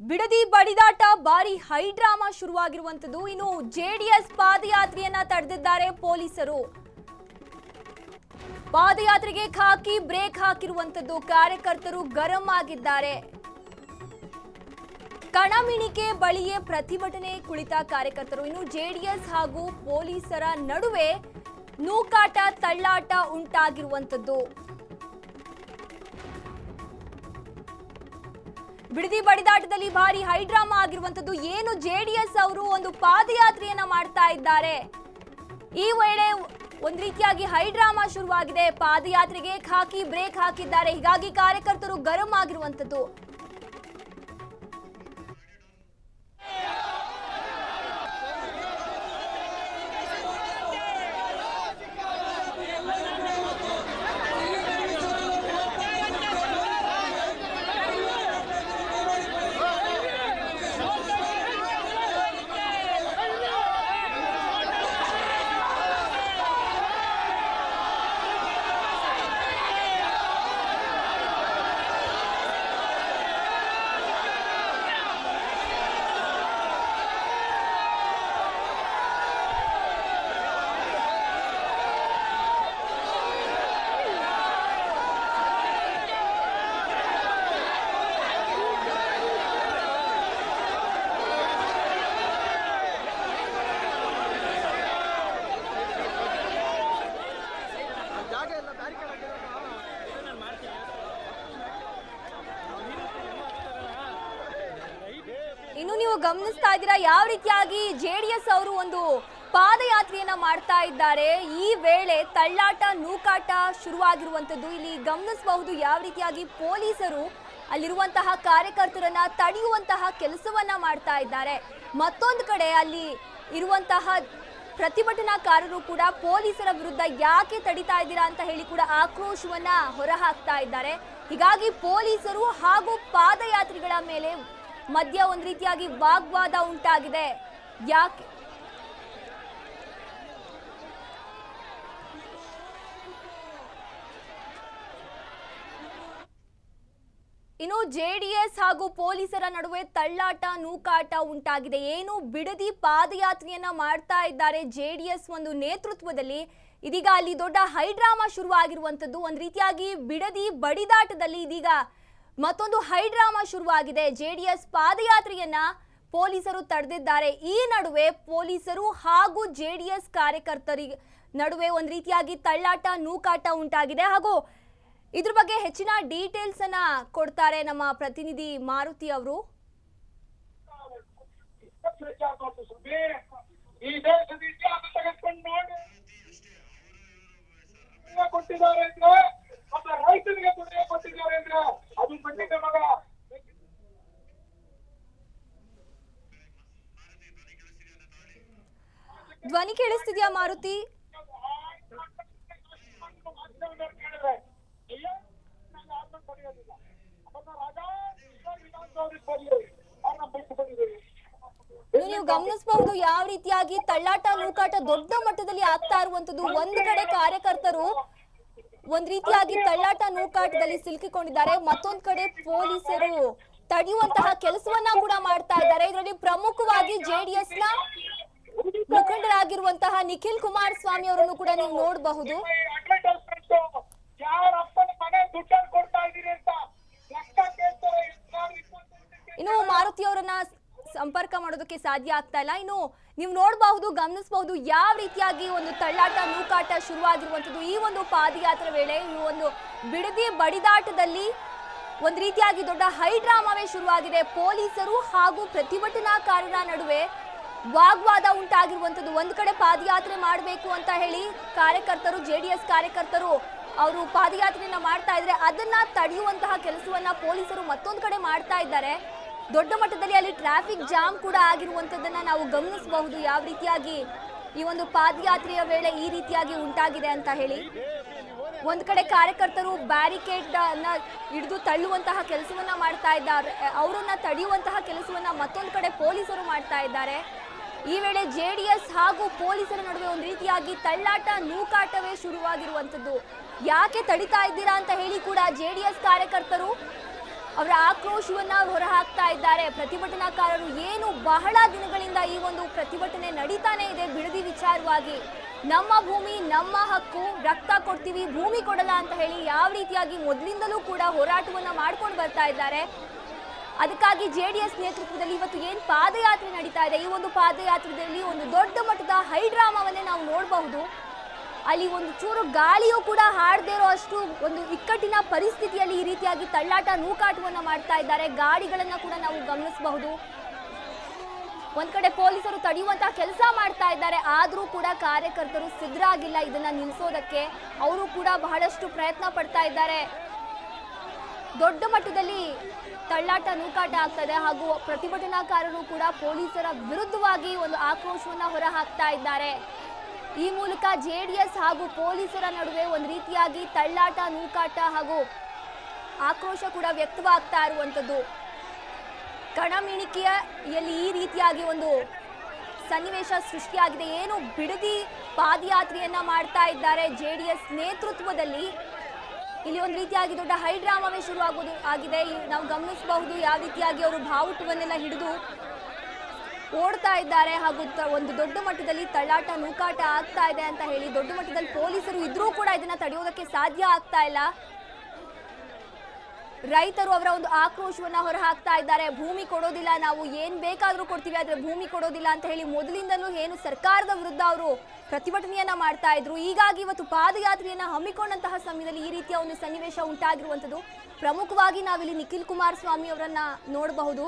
ಬಿಡದಿ ಬಡಿದಾಟ ಬಾರಿ high drama ಶುರುವಾಗಿರುವಂತದ್ದು. ಇನ್ನು JDS ಪಾದಯಾತ್ರೆಯನ್ನ ತಡೆದಿದ್ದಾರೆ ಪೊಲೀಸರು. ಪಾದಯಾತ್ರೆಗೆ ಖಾಕಿ ಬ್ರೇಕ್ ಹಾಕಿರುವಂತದ್ದು. ಕಾರ್ಯಕರ್ತರು ಗರಂ ಆಗಿದ್ದಾರೆ. ಕಣಮಿಣಿಕೆ ಬಳಿಯೇ ಪ್ರತಿಭಟನೆ ಕುಳಿತ ಕಾರ್ಯಕರ್ತರು. ಇನ್ನು ಜೆಡಿಎಸ್ ಹಾಗೂ ಪೊಲೀಸರ ನಡುವೆ ನೂಕಾಟ ತಳ್ಳಾಟ ಉಂಟಾಗಿರುವಂತದ್ದು. ಬಿಡದಿ ಬಡಿದಾಟದಲ್ಲಿ ಭಾರಿ ಹೈಡ್ರಾಮಾ ಆಗಿರುವಂತದ್ದು. ಏನು ಜೆಡಿಎಸ್ ಅವರು ಒಂದು ಪಾದಯಾತ್ರೆಯನ್ನ ಮಾಡ್ತಾ ಇದ್ದಾರೆ. ಈ ವೇಳೆ ಒಂದ್ ರೀತಿಯಾಗಿ ಹೈಡ್ರಾಮಾ ಶುರುವಾಗಿದೆ. ಪಾದಯಾತ್ರೆಗೆ ಖಾಕಿ ಬ್ರೇಕ್ ಹಾಕಿದ್ದಾರೆ. ಹೀಗಾಗಿ ಕಾರ್ಯಕರ್ತರು ಗರಂ ಆಗಿರುವಂತದ್ದು. ಇನ್ನು ನೀವು ಗಮನಿಸ್ತಾ ಇದ್ದೀರಾ ಯಾವ ರೀತಿಯಾಗಿ ಜೆಡಿಎಸ್ ಅವರು ಒಂದು ಪಾದಯಾತ್ರೆಯನ್ನ ಮಾಡ್ತಾ ಇದ್ದಾರೆ. ಈ ವೇಳೆ ತಳ್ಳಾಟ ನೂಕಾಟ ಶುರುವಾಗಿರುವಂತದ್ದು ಇಲ್ಲಿ ಗಮನಿಸಬಹುದು. ಯಾವ ರೀತಿಯಾಗಿ ಪೊಲೀಸರು ಅಲ್ಲಿರುವಂತಹ ಕಾರ್ಯಕರ್ತರನ್ನ ತಡೆಯುವಂತಹ ಕೆಲಸವನ್ನ ಮಾಡ್ತಾ ಇದ್ದಾರೆ. ಮತ್ತೊಂದು ಕಡೆ ಅಲ್ಲಿ ಇರುವಂತಹ ಪ್ರತಿಭಟನಾಕಾರರು ಕೂಡ ಪೊಲೀಸರ ವಿರುದ್ಧ ಯಾಕೆ ತಡಿತಾ ಇದ್ದೀರಾ ಅಂತ ಹೇಳಿ ಕೂಡ ಆಕ್ರೋಶವನ್ನ ಹೊರಹಾಕ್ತಾ ಇದ್ದಾರೆ. ಹೀಗಾಗಿ ಪೊಲೀಸರು ಹಾಗೂ ಪಾದಯಾತ್ರಿಗಳ ಮೇಲೆ ಮಧ್ಯ ಒಂದು ರೀತಿಯಾಗಿ ವಾಗ್ವಾದ ಉಂಟಾಗಿದೆ. ಯಾಕೆ ಇನ್ನು ಜೆಡಿಎಸ್ ಹಾಗೂ ಪೊಲೀಸರ ನಡುವೆ ತಳ್ಳಾಟ ನೂಕಾಟ ಉಂಟಾಗಿದೆ. ಏನು ಬಿಡದಿ ಪಾದಯಾತ್ರೆಯನ್ನ ಮಾಡ್ತಾ ಇದ್ದಾರೆ ಜೆಡಿಎಸ್ ಒಂದು ನೇತೃತ್ವದಲ್ಲಿ. ಇದೀಗ ಅಲ್ಲಿ ದೊಡ್ಡ ಹೈಡ್ರಾಮಾ ಶುರುವಾಗಿರುವಂತದ್ದು. ಒಂದು ರೀತಿಯಾಗಿ ಬಿಡದಿ ಬಡಿದಾಟದಲ್ಲಿ ಇದೀಗ ಮತ್ತೊಂದು ಹೈಡ್ರಾಮಾ ಶುರುವಾಗಿದೆ. ಜೆಡಿಎಸ್ ಪಾದಯಾತ್ರೆಯನ್ನ ಪೊಲೀಸರು ತಡೆದಿದ್ದಾರೆ. ಈ ನಡುವೆ ಪೊಲೀಸರು ಹಾಗೂ ಜೆಡಿಎಸ್ ಕಾರ್ಯಕರ್ತರಿಗೆ ನಡುವೆ ಒಂದು ರೀತಿಯಾಗಿ ತಳ್ಳಾಟ ನೂಕಾಟ ಉಂಟಾಗಿದೆ. ಹಾಗೂ ಇದ್ರ ಬಗ್ಗೆ ಹೆಚ್ಚಿನ ಡೀಟೇಲ್ಸ್ ಅನ್ನ ಕೊಡ್ತಾರೆ ನಮ್ಮ ಪ್ರತಿನಿಧಿ ಮಾರುತಿ ಅವರು. ಧ್ವನಿ ಕೇಳಿಸ್ತಿದ್ಯಾ ಮಾರುತಿ? ನೀವು ಗಮನಿಸಬಹುದು ಯಾವ ರೀತಿಯಾಗಿ ತಳ್ಳಾಟ ನೂಕಾಟ ದೊಡ್ಡ ಮಟ್ಟದಲ್ಲಿ ಆಗ್ತಾ ಇರುವಂತದ್ದು. ಒಂದು ಕಡೆ ಕಾರ್ಯಕರ್ತರು ಒಂದ್ ರೀತಿಯಾಗಿ ತಳ್ಳಾಟ ನೂಕಾಟದಲ್ಲಿ ಸಿಲುಕಿಕೊಂಡಿದ್ದಾರೆ. ಮತ್ತೊಂದ್ ಕಡೆ ಪೊಲೀಸರು ತಡೆಯುವಂತಹ ಕೆಲಸವನ್ನ ಕೂಡ ಮಾಡ್ತಾ ಇದ್ದಾರೆ. ಇದರಲ್ಲಿ ಪ್ರಮುಖವಾಗಿ ಜೆಡಿಎಸ್ ನ ಮುಖಂಡರಾಗಿರುವಂತಹ ನಿಖಿಲ್ ಕುಮಾರಸ್ವಾಮಿ ಅವರನ್ನು ಕೂಡ ನೀವು ನೋಡಬಹುದು. ಇನ್ನು ಮಾರುತಿ ಅವರನ್ನ ಸಂಪರ್ಕ ಮಾಡೋದಕ್ಕೆ ಸಾಧ್ಯ ಆಗ್ತಾ ಇಲ್ಲ. ಇನ್ನು ನೀವು ನೋಡಬಹುದು, ಗಮನಿಸಬಹುದು ಯಾವ ರೀತಿಯಾಗಿ ಒಂದು ತಳ್ಳಾಟ ನೂಕಾಟ ಶುರುವಾಗಿರುವಂತದ್ದು. ಈ ಒಂದು ಪಾದಯಾತ್ರೆ ವೇಳೆ ಈ ಒಂದು ಬಿಡದಿ ಬಡಿದಾಟದಲ್ಲಿ ಒಂದು ರೀತಿಯಾಗಿ ದೊಡ್ಡ ಹೈಡ್ರಾಮಾವೇ ಶುರುವಾಗಿದೆ. ಪೊಲೀಸರು ಹಾಗೂ ಪ್ರತಿಭಟನಾಕಾರರ ನಡುವೆ ವಾಗ್ವಾದ ಉಂಟಾಗಿರುವಂತದ್ದು. ಒಂದು ಕಡೆ ಪಾದಯಾತ್ರೆ ಮಾಡಬೇಕು ಅಂತ ಹೇಳಿ ಕಾರ್ಯಕರ್ತರು, ಜೆಡಿಎಸ್ ಕಾರ್ಯಕರ್ತರು ಅವರು ಪಾದಯಾತ್ರೆಯನ್ನ ಮಾಡ್ತಾ ಇದ್ರೆ ಅದನ್ನ ತಡೆಯುವಂತಹ ಕೆಲಸವನ್ನ ಪೊಲೀಸರು ಮತ್ತೊಂದು ಕಡೆ ಮಾಡ್ತಾ ಇದ್ದಾರೆ. ದೊಡ್ಡ ಮಟ್ಟದಲ್ಲಿ ಅಲ್ಲಿ ಟ್ರಾಫಿಕ್ ಜಾಮ್ ಕೂಡ ಆಗಿರುವಂತದ್ದನ್ನ ನಾವು ಗಮನಿಸಬಹುದು. ಯಾವ ರೀತಿಯಾಗಿ ಈ ಒಂದು ಪಾದಯಾತ್ರೆಯ ವೇಳೆ ಈ ರೀತಿಯಾಗಿ ಉಂಟಾಗಿದೆ ಅಂತ ಹೇಳಿ ಒಂದ್ ಕಡೆ ಕಾರ್ಯಕರ್ತರು ಬ್ಯಾರಿಕೇಡ್ ಅನ್ನ ಹಿಡಿದು ತಳ್ಳುವಂತಹ ಕೆಲಸವನ್ನ ಮಾಡ್ತಾ ಇದ್ದಾರೆ. ಅವರನ್ನ ತಡೆಯುವಂತಹ ಕೆಲಸವನ್ನ ಮತ್ತೊಂದು ಕಡೆ ಪೊಲೀಸರು ಮಾಡ್ತಾ ಇದ್ದಾರೆ. ಈ ವೇಳೆ ಜೆಡಿಎಸ್ ಹಾಗೂ ಪೊಲೀಸರ ನಡುವೆ ಒಂದು ರೀತಿಯಾಗಿ ತಳ್ಳಾಟ ನೂಕಾಟವೇ ಶುರುವಾಗಿರುವಂತದ್ದು. ಯಾಕೆ ತಡಿತಾ ಇದ್ದೀರಾ ಅಂತ ಹೇಳಿ ಕೂಡ ಜೆಡಿಎಸ್ ಕಾರ್ಯಕರ್ತರು ಅವರ ಆಕ್ರೋಶವನ್ನ ಹೊರಹಾಕ್ತಾ ಇದ್ದಾರೆ. ಪ್ರತಿಭಟನಾಕಾರರು ಏನು ಬಹಳ ದಿನಗಳಿಂದ ಈ ಒಂದು ಪ್ರತಿಭಟನೆ ನಡೀತಾನೆ ಇದೆ ಬಿಡದಿ ವಿಚಾರವಾಗಿ. ನಮ್ಮ ಭೂಮಿ ನಮ್ಮ ಹಕ್ಕು, ರಕ್ತ ಕೊಡ್ತೀವಿ ಭೂಮಿ ಕೊಡಲ್ಲ ಅಂತ ಹೇಳಿ ಯಾವ ರೀತಿಯಾಗಿ ಮೊದಲಿಂದಲೂ ಕೂಡ ಹೋರಾಟವನ್ನ ಮಾಡ್ಕೊಂಡು ಬರ್ತಾ ಇದ್ದಾರೆ. ಅದಕ್ಕಾಗಿ JDS ನೇತೃತ್ವದಲ್ಲಿ ಇವತ್ತು ಏನು ಪಾದಯಾತ್ರೆ ನಡೀತಾ ಇದೆ, ಈ ಒಂದು ಪಾದಯಾತ್ರೆಯಲ್ಲಿ ಒಂದು ದೊಡ್ಡ ಮಟ್ಟದ ಹೈಡ್ರಾಮಾವನ್ನೇ ನಾವು ನೋಡಬಹುದು. ಅಲ್ಲಿ ಒಂದು ಚೂರು ಗಾಳಿಯೂ ಕೂಡ ಹಾಡದೇ ಇರೋ ಅಷ್ಟು ಒಂದು ಇಕ್ಕಟ್ಟಿನ ಪರಿಸ್ಥಿತಿಯಲ್ಲಿ ಈ ರೀತಿಯಾಗಿ ತಳ್ಳಾಟ ನೂಕಾಟವನ್ನ ಮಾಡ್ತಾ ಇದ್ದಾರೆ. ಗಾಡಿಗಳನ್ನ ಕೂಡ ನಾವು ಗಮನಿಸಬಹುದು. ಒಂದ್ ಕಡೆ ಪೊಲೀಸರು ತಡೆಯುವಂತಹ ಕೆಲಸ ಮಾಡ್ತಾ ಇದ್ದಾರೆ, ಆದ್ರೂ ಕೂಡ ಕಾರ್ಯಕರ್ತರು ಸಿದ್ಧರಾಗಿಲ್ಲ ಇದನ್ನ ನಿಲ್ಲಿಸೋದಕ್ಕೆ. ಅವರು ಕೂಡ ಬಹಳಷ್ಟು ಪ್ರಯತ್ನ ಪಡ್ತಾ ಇದ್ದಾರೆ. ದೊಡ್ಡ ಮಟ್ಟದಲ್ಲಿ ತಳ್ಳಾಟ ನೂಕಾಟ ಆಗ್ತದೆ ಹಾಗೂ ಪ್ರತಿಭಟನಾಕಾರರು ಕೂಡ ಪೊಲೀಸರ ವಿರುದ್ಧವಾಗಿ ಒಂದು ಆಕ್ರೋಶವನ್ನ ಹೊರ ಹಾಕ್ತಾ ಇದ್ದಾರೆ. ಈ ಮೂಲಕ JDS ಹಾಗೂ ಪೊಲೀಸರ ನಡುವೆ ಒಂದು ರೀತಿಯಾಗಿ ತಳ್ಳಾಟ ನೂಕಾಟ ಹಾಗೂ ಆಕ್ರೋಶ ಕೂಡ ವ್ಯಕ್ತವಾಗ್ತಾ ಇರುವಂಥದ್ದು. ಕಣಮಿಣಿಕೆಯಲ್ಲಿ ಈ ರೀತಿಯಾಗಿ ಒಂದು ಸನ್ನಿವೇಶ ಸೃಷ್ಟಿಯಾಗಿದೆ. ಏನು ಬಿಡದಿ ಪಾದಯಾತ್ರೆಯನ್ನ ಮಾಡ್ತಾ ಇದ್ದಾರೆ JDS ನೇತೃತ್ವದಲ್ಲಿ. ಇಲ್ಲಿ ಒಂದು ರೀತಿಯಾಗಿ ದೊಡ್ಡ ಹೈಡ್ರಾಮಾವೇ ಶುರು ಆಗಿದೆ. ನಾವು ಗಮನಿಸಬಹುದು ಯಾವ ರೀತಿಯಾಗಿ ಅವರು ಬಾವುಟವನ್ನೆಲ್ಲ ಹಿಡಿದು ಓಡ್ತಾ ಇದ್ದಾರೆ ಹಾಗೂ ಒಂದು ದೊಡ್ಡ ಮಟ್ಟದಲ್ಲಿ ತಳ್ಳಾಟ ನೂಕಾಟ ಆಗ್ತಾ ಇದೆ ಅಂತ ಹೇಳಿ. ದೊಡ್ಡ ಮಟ್ಟದಲ್ಲಿ ಪೊಲೀಸರು ಇದ್ರೂ ಕೂಡ ಇದನ್ನ ತಡೆಯೋದಕ್ಕೆ ಸಾಧ್ಯ ಆಗ್ತಾ ಇಲ್ಲ. ರೈತರು ಅವರ ಒಂದು ಆಕ್ರೋಶವನ್ನ ಹೊರ ಹಾಕ್ತಾ ಇದ್ದಾರೆ. ಭೂಮಿ ಕೊಡೋದಿಲ್ಲ, ನಾವು ಏನ್ ಬೇಕಾದ್ರೂ ಕೊಡ್ತೀವಿ, ಆದ್ರೆ ಭೂಮಿ ಕೊಡೋದಿಲ್ಲ ಅಂತ ಹೇಳಿ ಮೊದಲಿಂದಲೂ ಏನು ಸರ್ಕಾರದ ವಿರುದ್ಧ ಅವರು ಪ್ರತಿಭಟನೆಯನ್ನ ಮಾಡ್ತಾ ಇದ್ರು. ಹೀಗಾಗಿ ಇವತ್ತು ಪಾದಯಾತ್ರೆಯನ್ನ ಹಮ್ಮಿಕೊಂಡಂತಹ ಸಮಯದಲ್ಲಿ ಈ ರೀತಿಯ ಒಂದು ಸನ್ನಿವೇಶ ಉಂಟಾಗಿರುವಂತದ್ದು. ಪ್ರಮುಖವಾಗಿ ನಾವಿಲ್ಲಿ ನಿಖಿಲ್ ಕುಮಾರಸ್ವಾಮಿ ಅವರನ್ನ ನೋಡಬಹುದು.